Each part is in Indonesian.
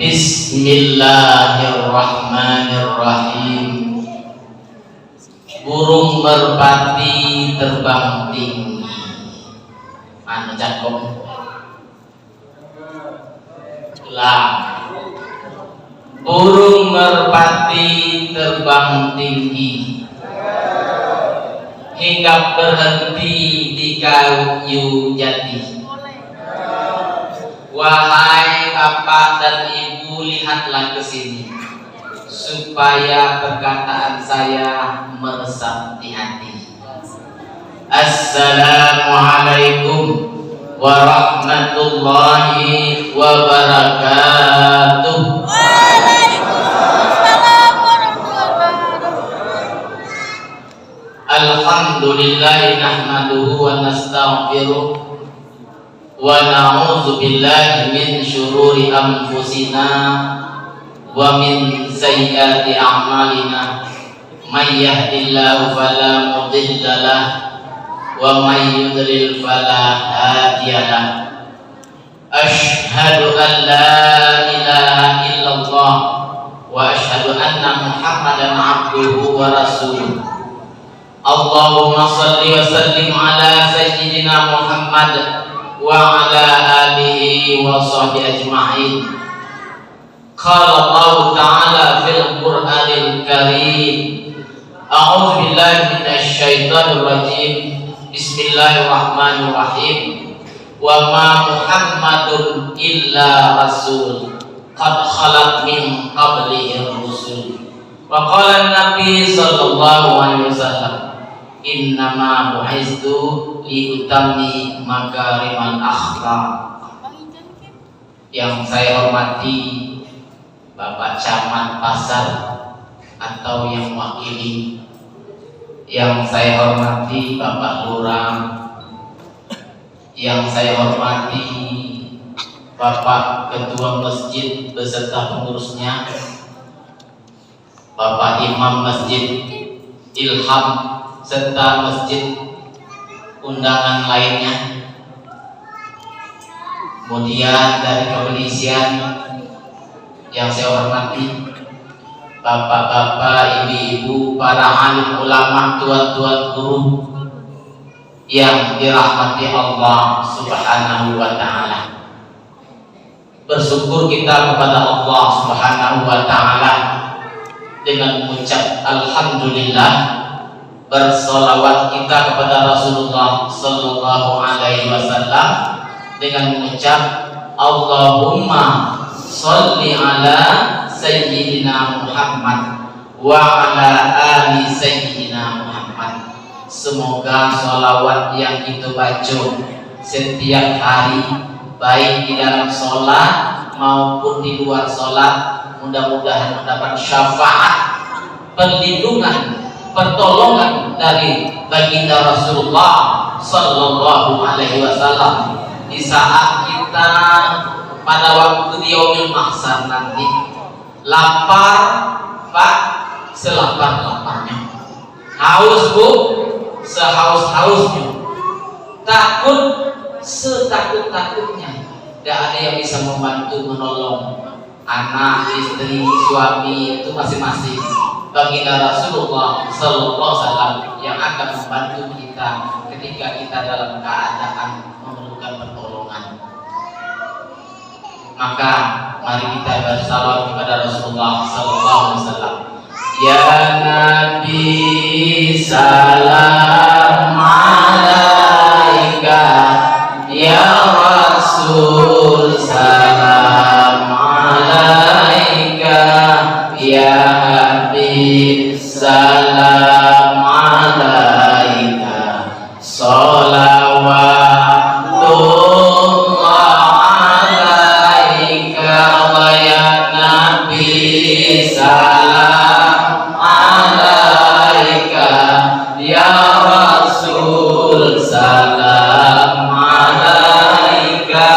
Bismillahirrahmanirrahim. Burung merpati terbang tinggi. Anu cakep. Ulang. Burung merpati terbang tinggi hingga berhenti di kayu jati. Wahai bapak dan ibu, lihatlah ke sini supaya perkataan saya meresap di hati. Assalamualaikum warahmatullahi wabarakatuh. Waalaikumsalam warahmatullahi wabarakatuh. Alhamdulillahi nahmaduhu wa nastaghfiruh wa na'udzu billahi min syururi anfusina wa min sayyiati a'malina. May yahdihillahu fala mudilla lahu wa may yudlil fala hadiyalah. Asyhadu an la ilaha illallah wa asyhadu anna Muhammadan abduhu wa rasuluh. Allahumma shalli wa sallim ala sayyidina Muhammad wa ala alihi wa sahbihi ajma'in. Qala Allah ta'ala fil Qur'anil Karim. A'udzu billahi minasy syaithanir rajim. Bismillahirrahmanirrahim. Wa ma Muhammadun illa rasul qad khalat min qablihi rusul. Wa qala an-nabi sallallahu alaihi wasallam, innama bu'istu liutammi makarimal akhlaq. Yang saya hormati Bapak Camat Pasar atau yang wakili, yang saya hormati Bapak Lurah, yang saya hormati Bapak Ketua Masjid beserta pengurusnya, Bapak Imam Masjid Ilham serta masjid undangan lainnya. Kemudian dari kepolisian yang saya hormati, bapak-bapak, ibu-ibu, para alim ulama, tuan-tuan guru yang dirahmati Allah Subhanahu wa ta'ala. Bersyukur kita kepada Allah Subhanahu wa ta'ala dengan mengucap alhamdulillah. Bersolawat kita kepada Rasulullah sallallahu alaihi wasallam dengan mengucap Allahumma sholli ala sayyidina Muhammad wa ala ali sayyidina Muhammad. Semoga sholawat yang kita baca setiap hari, baik di dalam sholat maupun di luar sholat, mudah-mudahan mendapat syafaat, perlindungan, pertolongan dari baginda Rasulullah sallallahu alaihi wasallam di saat kita pada waktu di yaumil mahsyar nanti. Lapar Pak, selapar-laparnya. Haus Bu, sehaus-hausnya. Takut, setakut-takutnya. Tidak ada yang bisa membantu menolong anak, istri, suami itu masing-masing. Baginda Rasulullah sallallahu alaihi wasallam yang akan membantu kita ketika kita dalam keadaan memerlukan pertolongan. Maka mari kita bersalawat kepada Rasulullah sallallahu alaihi wasallam. Ya Nabi salam alaika, ya Rasul salam alaika, ya Habib salam alaika, sholawatullah alaika, wa ya Nabi salam alaika, ya Rasul salam alaika,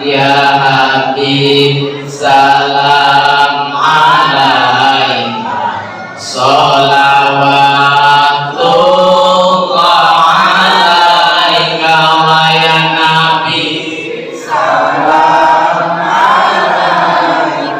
ya Habib salam alaika, sholawatullah alaika, wa ya Nabi salam alaika,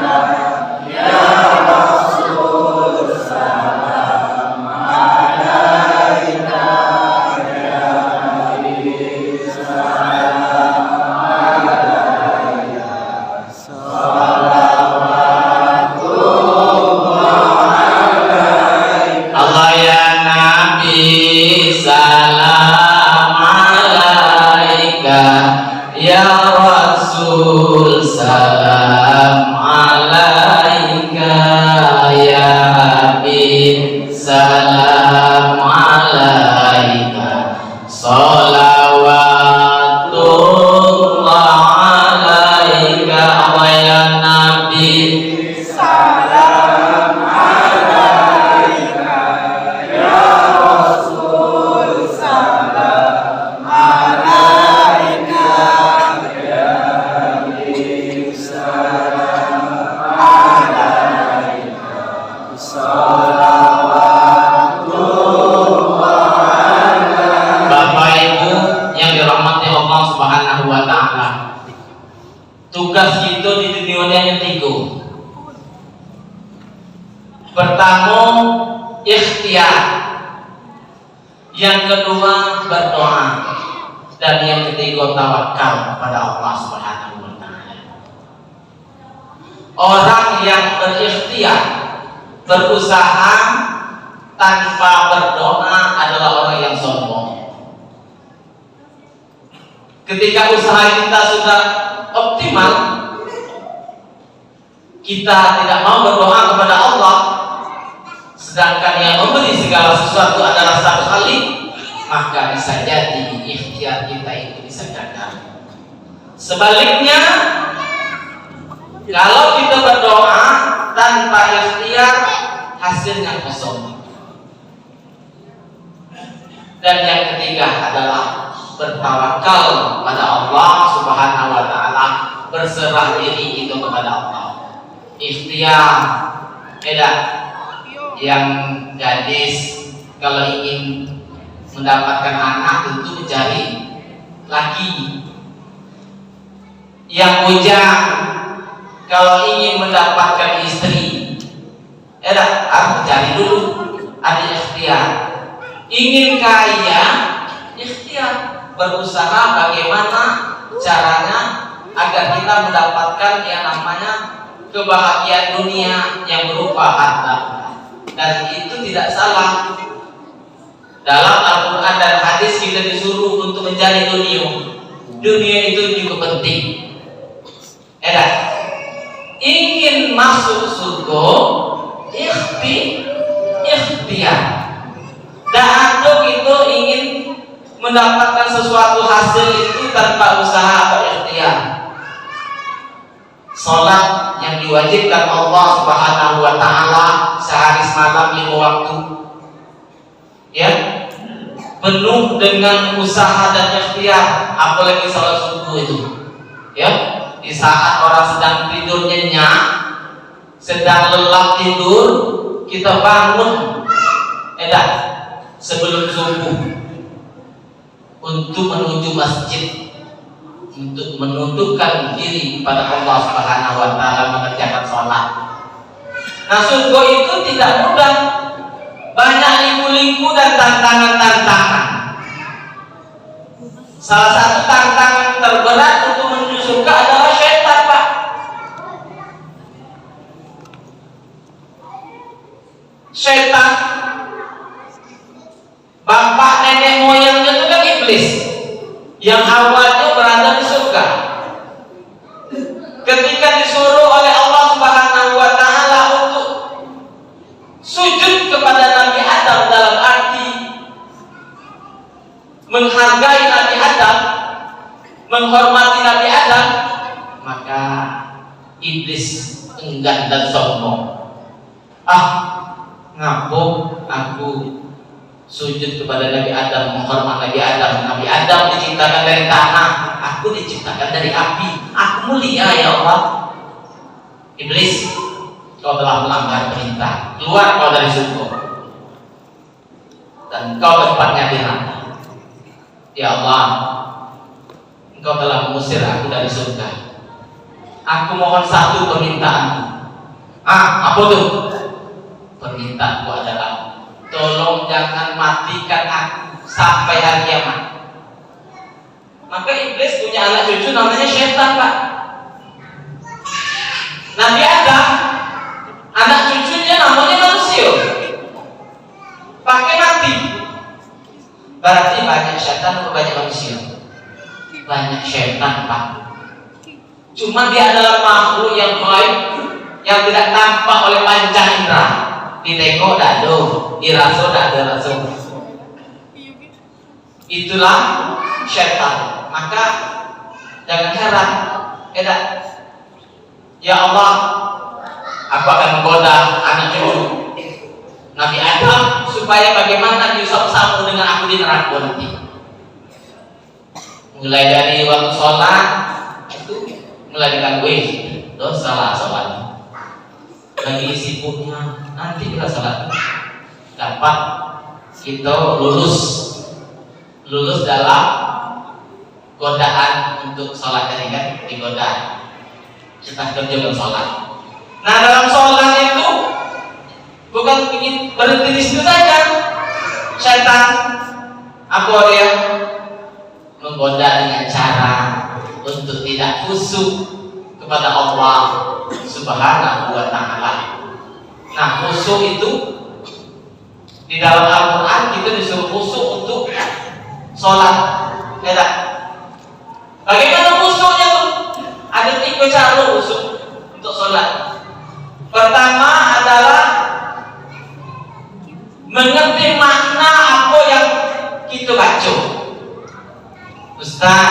yang kedua berdoa, dan yang ketiga tawakal kepada Allah Subhanahu wa taala. Orang yang berikhtiar, berusaha tanpa berdoa adalah orang yang sombong. Ketika usaha kita sudah optimal, kita tidak mau berdoa kepada Allah, sedangkan yang memberi segala sesuatu adalah satu kali, maka bisa jadi ikhtiar kita itu bisa gagal. Sebaliknya, kalau kita berdoa tanpa ikhtiar, hasilnya kosong. Dan yang ketiga adalah bertawakal pada Allah Subhanahu wa taala, berserah diri itu kepada Allah. Ikhtiar, yang gadis kalau ingin mendapatkan anak tentu mencari laki. Yang bujang kalau ingin mendapatkan istri, harus mencari dulu, ada ikhtiar. Ingin kaya, ikhtiar, berusaha bagaimana caranya agar kita mendapatkan yang namanya kebahagiaan dunia yang berupa harta. Dan itu tidak salah. Dalam Al-Quran dan hadis kita disuruh untuk mencari dunia. Dunia itu juga penting. Ingin masuk surga, ikhtiar. Dan itu ingin mendapatkan sesuatu hasil itu tanpa usaha atau ikhtiar. Salat yang diwajibkan Allah Subhanahu wa taala sehari semalam 5 waktu, penuh dengan usaha dan ikhtiar, apalagi salat subuh itu, di saat orang sedang tidur nyenyak, sedang lelah tidur, kita bangun, sebelum subuh untuk menuju masjid, untuk menundukkan diri kepada Allah Subhanahu wa taala, mengerjakan sholat. Nah, surga itu tidak mudah, banyak liku-liku dan tantangan-tantangan. Salah satu tantangan terberat untuk menuju surga adalah syaitan, Pak. Syaitan, bapak nenek moyangnya itu kan iblis, yang awalnya berada di surga. Ketika disuruh oleh Allah Subhanahu wa taala untuk sujud kepada Nabi Adam dalam arti menghargai Nabi Adam, menghormati Nabi Adam, maka iblis enggan dan sombong. Ngapo aku sujud kepada Nabi Adam, menghormat Nabi Adam. Nabi Adam diciptakan dari tanah, aku diciptakan dari api. Aku mulia ya Allah. Iblis, kau telah melanggar perintah. Keluar kau dari surga, dan kau tempatnya di neraka. Ya Allah, Engkau telah mengusir aku dari surga. Aku mohon satu permintaan. Apa tuh? Permintaanku adalah, tolong jangan matikan aku sampai hari kiamat. Maka iblis punya anak cucu namanya syaitan, Pak. Nabi Adam, anak cucunya namanya manusia, pakai mati. Berarti banyak syaitan atau banyak manusia? Banyak syaitan, Pak. Cuma dia adalah makhluk yang gaib, yang tidak tampak oleh panca indera. Ditengok dah do, dirasa dah ada rasa. Itulah syaitan. Maka jangan heran, ya Allah, aku akan menggoda anak cucu Nabi Adam supaya bagaimana disop-sapu dengan aku di neraka nanti. Mulai dari waktu sholat itu mulai digangguin, salah sholat. Lagi sibuknya, nanti kita sholat dapat kita lulus dalam godaan untuk sholat tadi kan, digoda kita kerja dalam sholat. Nah, dalam sholat itu bukan ingin berhenti di situ saja. Syaitan Apa dia? Menggoda dengan cara untuk tidak khusyuk kepada Allah Subhanahu wa Ta'ala. Nah, khusyuk itu di dalam Al-Quran kita disuruh khusyuk untuk sholat. Ya, bagaimana khusyuknya tuh? Ada 3 cara khusyuk untuk sholat. Pertama adalah mengerti makna apa yang kita baca. Ustaz,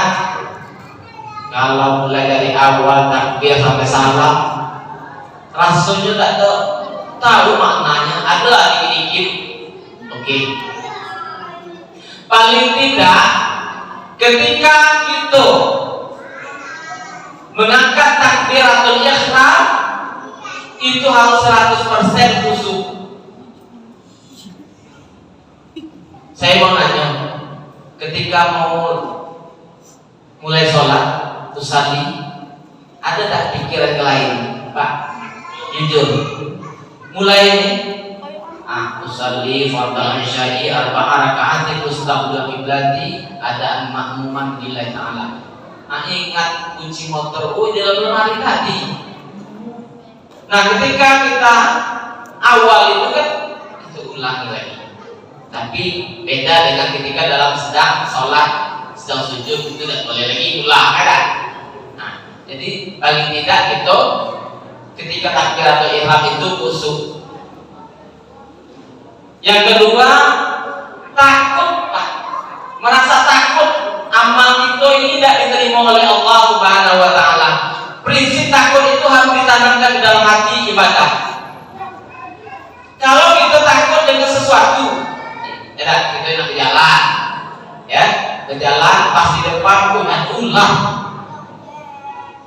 kalau mulai dari awal takbir sampai salam rasanya tak tahu maknanya, ada dikit-dikit. Oke. Paling tidak ketika kita mengangkat takbiratul ihram itu harus 100% khusyuk. Saya mau nanya, ketika mau mulai sholat, usaha ada tak pikiran lain, Pak? Jujur, mulai ini, usalli fardhu isya'i arba'a raka'atin mustaqbil qiblati adaan makmuman lillahi ta'ala. Ingat kunci motor dalam lemari tadi. Nah, ketika kita awal itu kan itu ulangi lagi. Tapi beda dengan ketika dalam sedang sholat, sedang sujud itu tidak boleh lagi ulang, kan? Nah, jadi paling tidak itu ketika takbiratul ihram itu khusyuk. Yang kedua, takut, Pak. Merasa takut amal kita ini tidak diterima oleh Allah Subhanahu wa Ta'ala. Prinsip takut itu harus ditanamkan di dalam hati ibadah. Kalau kita takut dengan sesuatu, kita nak berjalan, ya, berjalan pas di depan punya ulah.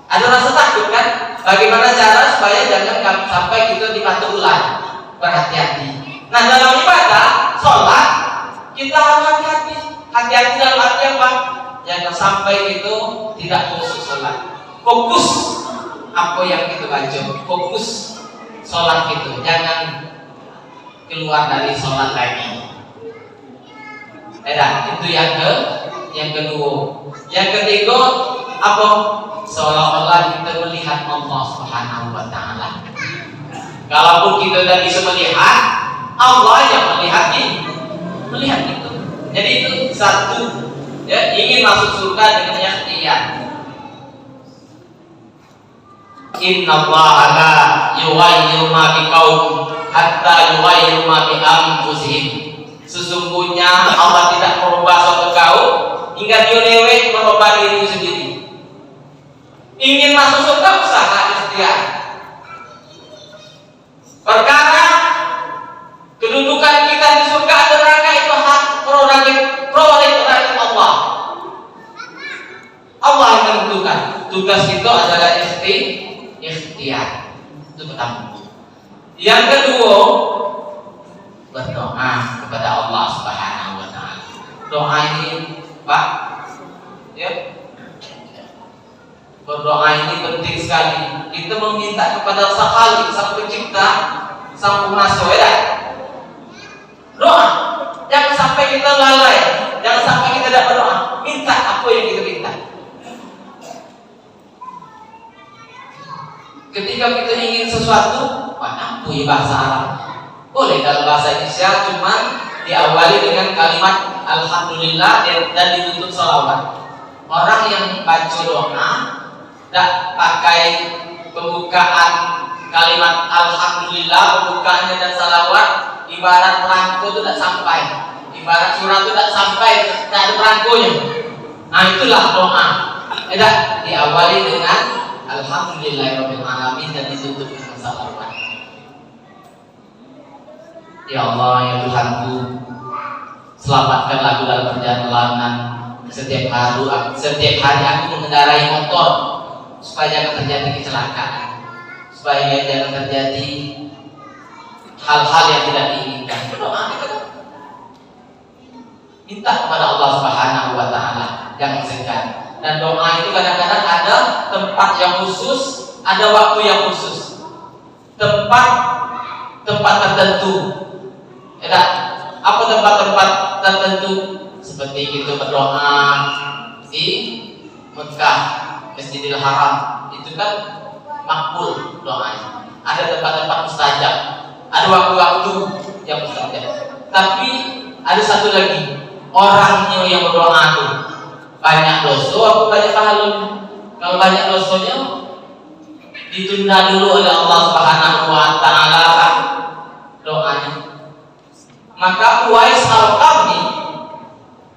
Ada rasa takut kan? Bagaimana cara supaya jangan sampai kita dipatu ular? Berhati-hati. Nah, dalam ibadah, sholat, kita harus hati-hati. Hati-hati dalam arti apa? Jangan sampai itu tidak khusyuk sholat. Fokus apa yang kita baca, fokus sholat itu, jangan keluar dari sholat lagi. Itu yang kedua. Yang ketiga apa? Seolah-olah kita melihat Allah Subhanahu wa Ta'ala. Kalaupun kita tidak bisa melihat, Allah yang melihat itu. Jadi itu satu, ya, ingin masuk surga dengan ikhtiar. Innallaha la yughayyiru ma biqaum hatta yughayyiru ma bi anfusihim. Sesungguhnya Allah tidak merubah suatu kaum hingga dia lewat merubah diri sendiri. Ingin masuk surga, usaha ikhtiar. Perkara kedudukan kita di surga atau neraka itu hak prerogatif Allah. Allah yang menentukan. Tugas kita adalah ikhtiar. Itu pertama. Yang kedua, berdoa kepada Allah Subhanahu wa Ta'ala. Doa ini, Pak, ya, berdoa ini penting sekali. Kita meminta kepada Sang Pencipta, Sang Penguasa, ya. Doa, jangan sampai kita lalai, jangan sampai kita tidak berdoa. Minta apa yang kita minta. Ketika kita ingin sesuatu, apa ya bahasa Arab? Boleh dalam bahasa Indonesia, cuma diawali dengan kalimat Alhamdulillah dan ditutup salawat. Orang yang baca doa tidak pakai pembukaan kalimat Alhamdulillah, pembukaannya dan salawat, ibarat perangko itu tidak sampai, ibarat surat itu tidak sampai, tidak ada perangkonya. Nah, itulah doa. Tidak diawali dengan Alhamdulillahirabbil alamin dan ditutup dengan salawat. Ya Allah, ya Tuhanku, selamatkan aku dalam perjalanan. Setiap hari aku mengendarai motor supaya jangan terjadi kecelakaan, supaya jangan terjadi hal-hal yang tidak diinginkan. Berdoa, minta kepada Allah Subhanahu wa Ta'ala, jangan segan. Dan doa itu kadang-kadang ada tempat yang khusus, ada waktu yang khusus, tempat tertentu. Apa tempat-tempat tertentu? seperti kita berdoa di Mekah, Masjidil Haram, itu kan makbul doanya. Ada tempat-tempat mustajab, ada waktu-waktu yang mustajab. Tapi ada satu lagi, orangnya yang berdoa itu banyak dosa atau banyak pahalanya. Kalau banyak dosanya ditunda dulu oleh Allah Subhanahu wa taala doanya. Maka Uwais Al-Qarni,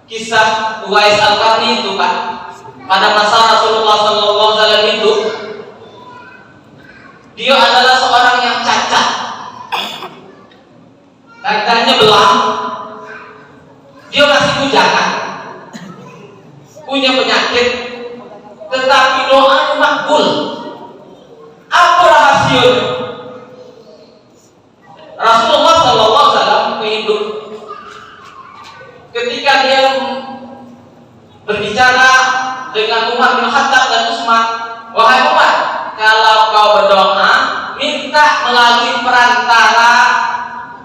kisah Uwais Al-Qarni itu Pak, pada masa Rasulullah SAW itu, dia adalah seorang yang cacat, dadanya belang, dia masih bujangan, punya penyakit, tetapi doanya makbul. Apa rahasianya? Rasulullah SAW hidup ketika dia berbicara dengan Umar bin Khattab dan Utsman, wahai Umar, kalau kau berdoa minta melalui perantara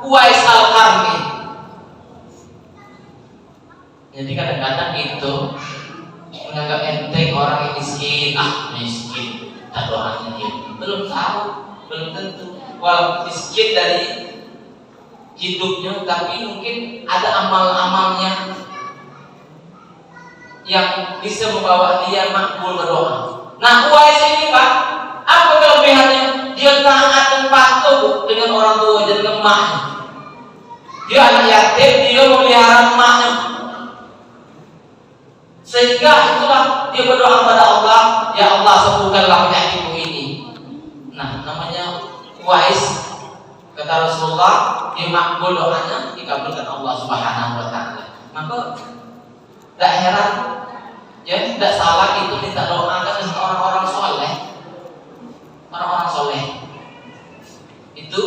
Uwais Al-Qarni. Jadi kadang-kadang itu menganggap enteng orang yang miskin, miskin, tak doanya dia belum tahu, belum tentu. Walaupun miskin dari hidupnya, tapi mungkin ada amal-amalnya yang bisa membawa dia makbul berdoa. Nah, Uwais ini Pak, apa kelebihannya? Dia taat dan patuh dengan orang tua dan dengan emaknya. Dia anak yatim, dia memelihara emaknya. Sehingga itulah dia berdoa kepada Allah, ya Allah sembuhkanlah penyakitku ini. Nah, namanya Uwais. Kata Rasulullah, dia makbul doanya, dikabulkan Allah Subhanahu wa taala. Maka tidak heran, ya tidak salah itu minta doa dengan orang-orang soleh. Orang-orang soleh itu,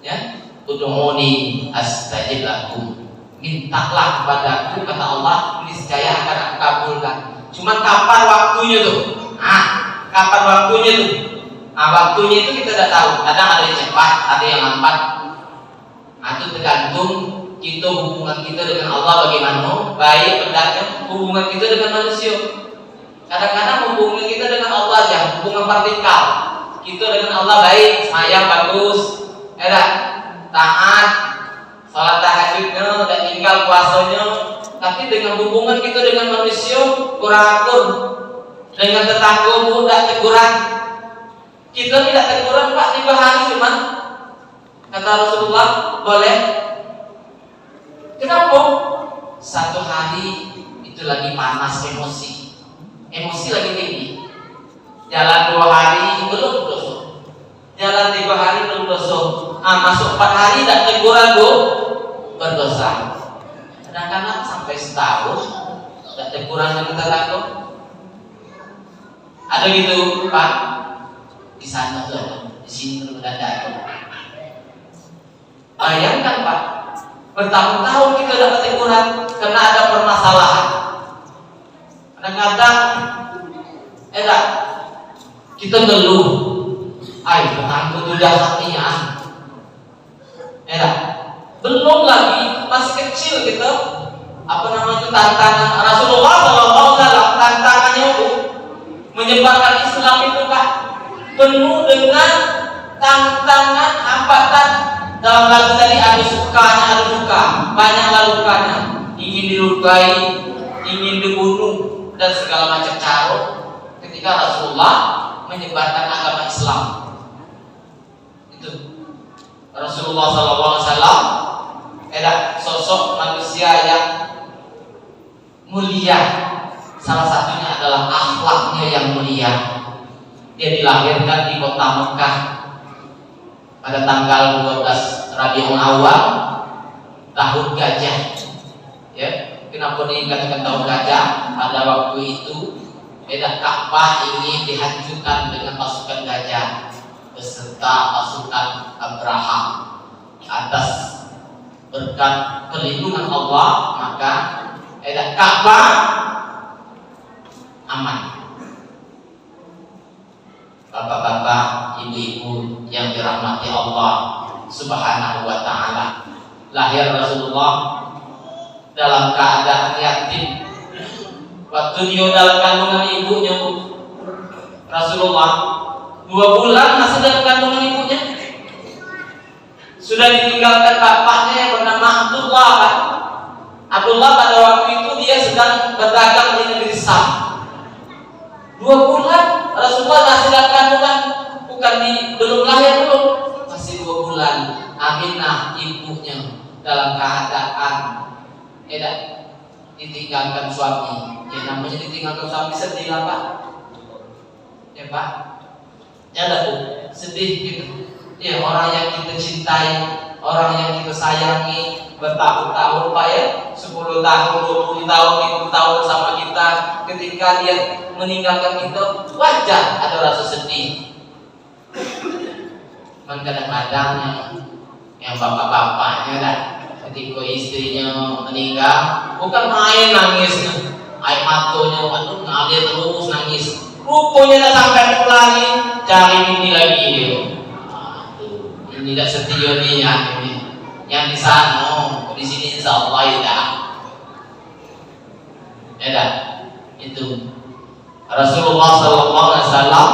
ya, ud'uni astajib lakum. Mintalah kepadaku, kata Allah, niscaya akan aku kabulkan. Cuma kapan waktunya tuh? Kapan waktunya tuh? Waktunya itu kita tidak tahu. Kadang ada yang cepat, ada yang lambat. Itu tergantung kita, hubungan kita dengan Allah bagaimana, baik pendaknya hubungan kita dengan manusia. Kadang-kadang hubungan kita dengan Allah aja, hubungan vertikal. Kita dengan Allah baik, sayang bagus, taat, salat tahajudnya, dan tinggal puasanya. Tapi dengan hubungan kita dengan manusia kurang akur, dengan tetangga tidak teguran. Kita tidak teguran Pak 3 hari cuma, kata Rasulullah, boleh. Kenapa? 1 hari itu lagi panas emosi lagi tinggi. Jalan 2 hari belum dosa, jalan 3 hari belum dosa. Masuk 4 hari tidak teguran berdosa. Kadang-kadang sampai setahun tidak teguran dengan tetangga. Ada gitu Pak. Di sana tuh ada, di sini belum ada. Bayangkan Pak, bertahun-tahun kita dapat teguran karena ada permasalahan. Kadang-kadang, kita ngeluh, tetangga itu jahatnya. Belum lagi masih kecil kita, tantangan Rasulullah SAW, tantangannya itu menyebarkan Islam itu Pak, penuh dengan tantangan, hambatan. Dalam lagu tadi ada sukanya, ada duka, banyaklah lukanya. Ingin dilukai, ingin dibunuh, dan segala macam cara ketika Rasulullah menyebarkan agama Islam. Itu Rasulullah SAW sosok manusia yang mulia. Salah satunya adalah akhlaknya yang mulia. Dia dilahirkan di kota Mekah pada tanggal 12 Rabiul Awal tahun gajah. Ya, kenapa dikatakan tahun gajah? Pada waktu itu Ka'bah ingin dihancurkan dengan pasukan gajah beserta pasukan Abraham. Atas berkat perlindungan Allah, maka Ka'bah aman. Bapak-bapak, ibu-ibu yang dirahmati Allah Subhanahu wa taala, lahir Rasulullah dalam keadaan yatim. Waktu dia dalam kandungan ibunya, Rasulullah 2 bulan masih dalam kandungan ibunya, sudah ditinggalkan bapaknya yang bernama Abdullah kan? Abdullah pada waktu itu dia sedang berdagang di negeri Sam. 2 bulan Rasulullah masih dalam kandungan, bukan belum lahir belum, masih 2 bulan. Aminah ibunya dalam keadaan ditinggalkan suami. Ya namanya ditinggalkan suami sedih lah Pak. Ya Pak. Ya lah Bu, sedih gitu. Ya orang yang kita cintai, orang yang kita sayangi bertahun-tahun Pak ya, 10 tahun, 20 tahun, 50 tahun sama kita, ketika dia meninggalkan kita, wajar ada rasa sedih. Kadang-kadang yang bapak-bapaknya dah, ketika istrinya meninggal, bukan main nangisnya, air matonya aduh ngalir terus nangis, rupanya dah sampai lari cari bini lagi dia. Ini tidak setia nih yang di sana, di sini insya Allah ya itu Rasulullah SAW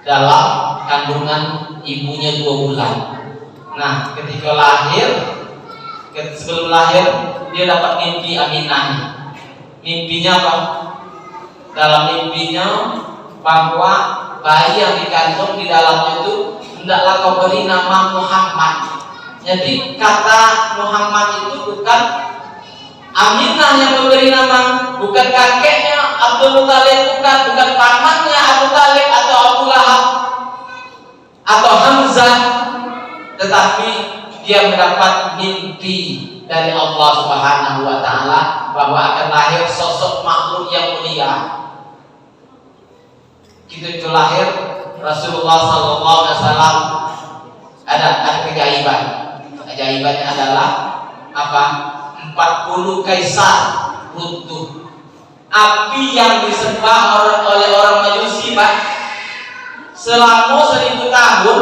dalam kandungan ibunya 2 bulan. Nah, ketika lahir, sebelum lahir dia dapat mimpi Aminah. Mimpinya apa? Dalam mimpinya bahwa bayi yang dikandung di dalamnya itu hendaklah kau beri nama Muhammad. Jadi kata Muhammad itu bukan Aminah yang memberi nama, bukan kakeknya Abdul Muthalib, bukan pamannya Abu Talib atau Abu Lahab atau Hamzah, tetapi dia mendapat mimpi dari Allah Subhanahu wa Ta'ala bahwa akan lahir sosok makhluk yang mulia. Itu lahir Rasulullah SAW ada keajaiban. Keajaibannya adalah apa? 40 kaisar runtuh. Api yang disembah oleh orang Majusi Pak, selama 1000 tahun,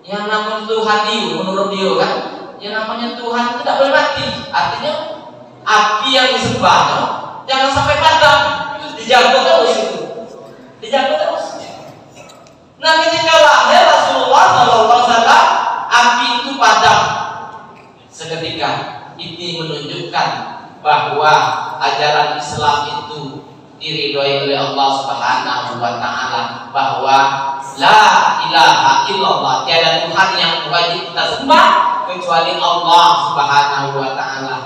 yang namanya Tuhan dia, menurut dia kan, yang namanya Tuhan tidak boleh mati. Artinya api yang disembahnya jangan sampai padam, dijaga terus itu, dijaga terus. Nah ketika lahir Rasulullah SAW, api itu padam seketika. Ini menunjukkan bahwa ajaran Islam itu diridhoi oleh Allah Subhanahu wa Ta'ala, bahwa la ilaha illallah, tiada Tuhan yang wajib kita sembah kecuali Allah Subhanahu wa Ta'ala.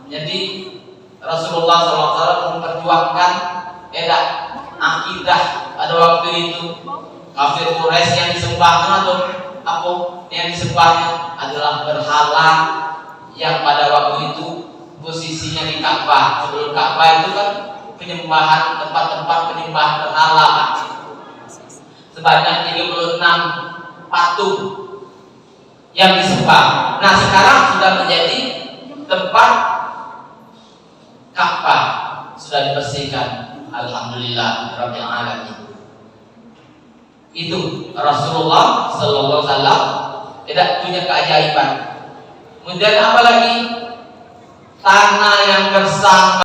Jadi Rasulullah SAW memperjuangkan akidah pada waktu itu. Kafir Quraisy yang disembahnya atau apa yang disembahnya adalah berhala yang pada waktu itu posisinya di Ka'bah. Sebelum Ka'bah itu kan penyembahan, tempat-tempat penyembahan berhala Pak. Sebanyak 36 patung yang disembah. Nah sekarang sudah menjadi tempat Ka'bah, sudah dibersihkan. Alhamdulillah Rabbil Alamin. Itu Rasulullah SAW tidak punya keajaiban. Kemudian apa lagi? Tanah yang gersang